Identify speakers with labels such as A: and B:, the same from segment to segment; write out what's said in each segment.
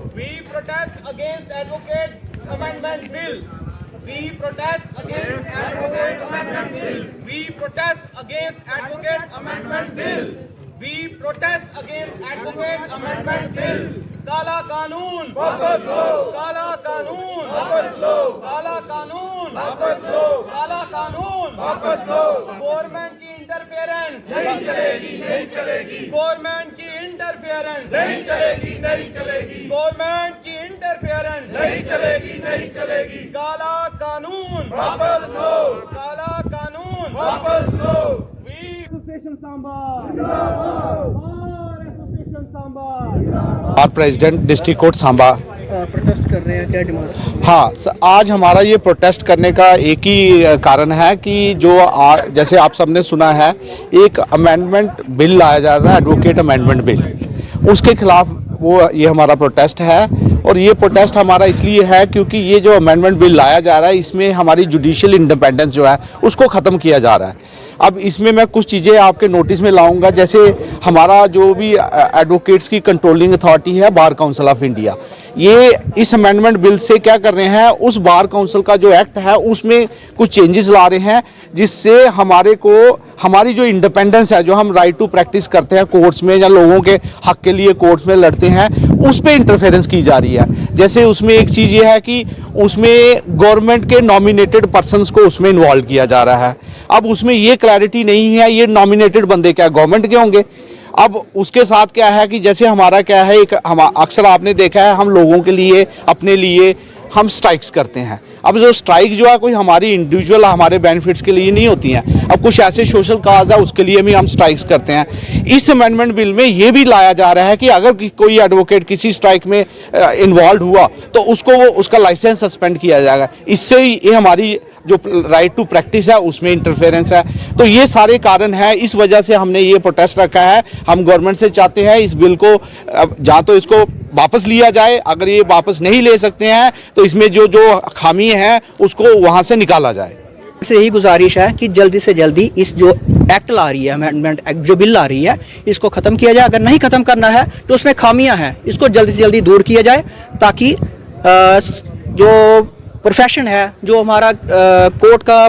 A: We protest against Advocate Amendment Bill. We protest against Advocate Amendment Bill. We protest against Advocate Amendment Bill. We protest against Advocate Amendment Bill. काला कानून वापस लो, काला कानून वापस लो, काला कानून वापस लो, काला कानून वापस लो। गवर्नमेंट की इंटरफेरेंस नहीं चलेगी, नहीं चलेगी। गवर्नमेंट की इंटरफेरेंस नहीं चलेगी, नहीं चलेगी। गवर्नमेंट की इंटरफेरेंस नहीं चलेगी, नहीं चलेगी। काला कानून वापस लो, काला कानून वापस लो। वी एसोसिएशन सांबा जिंदाबाद, एसोसिएशन सांबा
B: और president district court Samba
C: protest कर रहे हैं, क्या डिमांड?
B: हाँ, आज हमारा ये प्रोटेस्ट करने का एक ही कारण है कि जो जैसे आप सबने सुना है, एक अमेंडमेंट बिल लाया जा रहा है, एडवोकेट अमेंडमेंट बिल, उसके खिलाफ ये हमारा प्रोटेस्ट है। और ये प्रोटेस्ट हमारा इसलिए है क्योंकि ये जो अमेंडमेंट बिल लाया जा रहा है, इसमें हमारी जुडिशियल इंडिपेंडेंस जो है उसको ख़त्म किया जा रहा है। अब इसमें मैं कुछ चीज़ें आपके नोटिस में लाऊंगा, जैसे हमारा जो भी एडवोकेट्स की कंट्रोलिंग अथॉरिटी है, बार काउंसिल ऑफ इंडिया, ये इस अमेंडमेंट बिल से क्या कर रहे हैं, उस बार काउंसिल का जो एक्ट है उसमें कुछ चेंजेस ला रहे हैं, जिससे हमारी जो इंडिपेंडेंस है, जो हम राइट टू प्रैक्टिस करते हैं कोर्ट्स में या लोगों के हक के लिए कोर्ट्स में लड़ते हैं, उस पर इंटरफेरेंस की जा रही है। जैसे उसमें एक चीज़ ये है कि उसमें गवर्नमेंट के नॉमिनेटेड पर्सनस को उसमें इन्वॉल्व किया जा रहा है। अब उसमें ये क्लैरिटी नहीं है ये नॉमिनेटेड बंदे क्या गवर्नमेंट के होंगे। अब उसके साथ क्या है कि जैसे हमारा क्या है, अक्सर आपने देखा है, हम लोगों के लिए, अपने लिए हम स्ट्राइक्स करते हैं। अब जो स्ट्राइक जो है कोई हमारी इंडिविजुअल हमारे बेनिफिट्स के लिए नहीं होती हैं। अब कुछ ऐसे सोशल काज है उसके लिए भी हम स्ट्राइक्स करते हैं। इस अमेंडमेंट बिल में ये भी लाया जा रहा है कि अगर कोई एडवोकेट किसी स्ट्राइक में इन्वॉल्व हुआ तो उसका लाइसेंस सस्पेंड किया जाएगा। इससे ये हमारी जो राइट टू प्रैक्टिस है उसमें इंटरफेरेंस है। तो ये सारे कारण हैं, इस वजह से हमने ये प्रोटेस्ट रखा है। हम गवर्नमेंट से चाहते हैं इस बिल को या तो इसको वापस लिया जाए, अगर ये वापस नहीं ले सकते हैं तो इसमें जो खामी है उसको वहाँ से निकाला जाए।
C: से यही गुजारिश है कि जल्दी से जल्दी इस जो एक्ट ला रही है, अमेंडमेंट एक्ट जो बिल ला रही है, इसको ख़त्म किया जाए। अगर नहीं ख़त्म करना है तो उसमें खामियां हैं, इसको जल्दी से जल्दी दूर किया जाए, ताकि जो प्रोफेशन है, जो हमारा कोर्ट का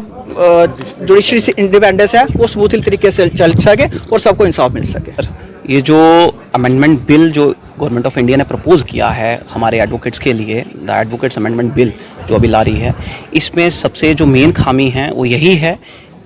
C: जुडिशरी इंडिपेंडेंस है, वो स्मूथली तरीके से चल सके और सबको इंसाफ मिल सके।
D: ये जो अमेंडमेंट बिल जो गवर्नमेंट ऑफ इंडिया ने प्रपोज किया है हमारे एडवोकेट्स के लिए, द एडवोकेट्स अमेंडमेंट बिल जो अभी ला रही है, इसमें सबसे जो मेन खामी है वो यही है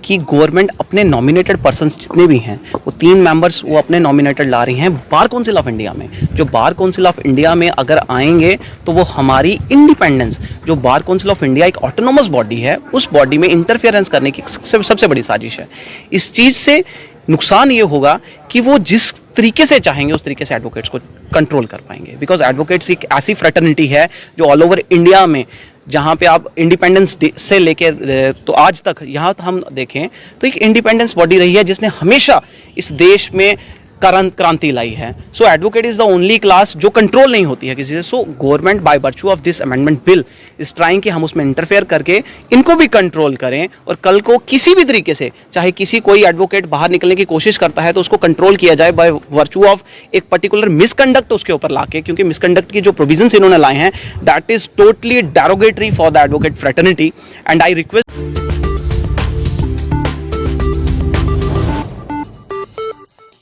D: कि गवर्नमेंट अपने नॉमिनेटेड पर्सन्स जितने भी हैं, वो 3 मेंबर्स वो अपने नॉमिनेटेड ला रही हैं बार काउंसिल ऑफ इंडिया में। जो बार काउंसिल ऑफ इंडिया में अगर आएंगे तो वो हमारी इंडिपेंडेंस, जो बार काउंसिल ऑफ इंडिया एक ऑटोनोमस बॉडी है, उस बॉडी में इंटरफेरेंस करने की सबसे बड़ी साजिश है। इस चीज़ से नुकसान ये होगा कि वो जिस तरीके से चाहेंगे उस तरीके से एडवोकेट्स को कंट्रोल कर पाएंगे। बिकॉज एडवोकेट्स एक ऐसी फ्रेटर्निटी है जो ऑल ओवर इंडिया में, जहाँ पे आप इंडिपेंडेंस डे से लेके तो आज तक यहाँ हम देखें तो एक इंडिपेंडेंस बॉडी रही है जिसने हमेशा इस देश में क्रांति लाई है। So advocate is the only class जो कंट्रोल नहीं होती है किसी से। So government by virtue of this amendment bill is trying कि हम उसमें इंटरफेयर करके इनको भी कंट्रोल करें, और कल को किसी भी तरीके से चाहे कोई एडवोकेट बाहर निकलने की कोशिश करता है तो उसको कंट्रोल किया जाए बाय वर्च्यू ऑफ एक पर्टिकुलर मिसकंडक्ट उसके ऊपर लाके, क्योंकि मिसकंडक्ट की जो प्रोविजंस इन्होंने लाए हैं that is totally derogatory for the advocate fraternity. And I request